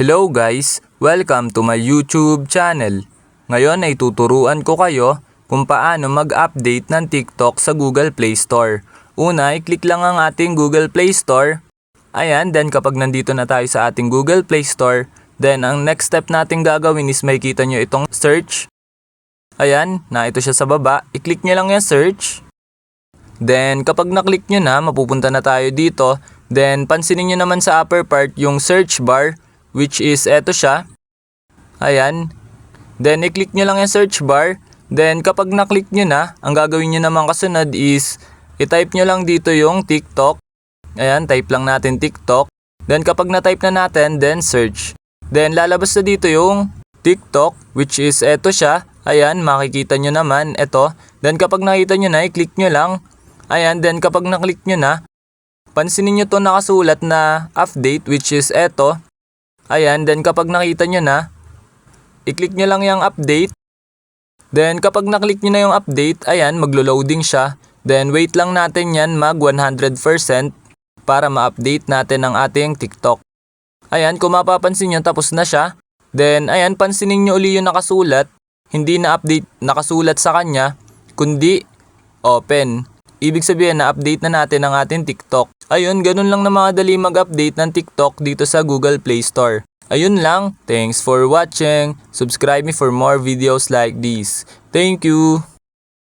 Hello guys! Welcome to my YouTube channel. Ngayon ay tuturuan ko kayo kung paano mag-update ng TikTok sa Google Play Store. Una, i-click lang ang ating Google Play Store. Ayan, then kapag nandito na tayo sa ating Google Play Store, then ang next step natin gagawin is makikita nyo itong search. Ayan, na ito siya sa baba. I-click nyo lang yung search. Then kapag na-click nyo na, mapupunta na tayo dito. Then pansinin nyo naman sa upper part yung search bar, which is eto siya. Ayan. Then i-click nyo lang yung search bar. Then kapag na-click nyo na, ang gagawin nyo naman kasunod is i-type nyo lang dito yung TikTok. Ayan, type lang natin TikTok. Then kapag na-type na natin, then search. Then lalabas na dito yung TikTok, which is eto siya. Ayan, makikita nyo naman eto. Then kapag nakita nyo na, i-click nyo lang. Ayan, then kapag na-click nyo na, pansinin nyo to nakasulat na update, which is eto. Ayan, then kapag nakita nyo na, i-click nyo lang yung update. Then kapag na-click nyo na yung update, ayan, maglo-loading siya. Then wait lang natin yan mag 100% para ma-update natin ang ating TikTok. Ayan, kung mapapansin nyo, tapos na siya. Then ayan, pansinin nyo uli yung nakasulat. Hindi na update nakasulat sa kanya, kundi open. Ibig sabihin na update na natin ang ating TikTok. Ayun, ganun lang na mga dali mag-update ng TikTok dito sa Google Play Store. Ayun lang. Thanks for watching. Subscribe me for more videos like this. Thank you.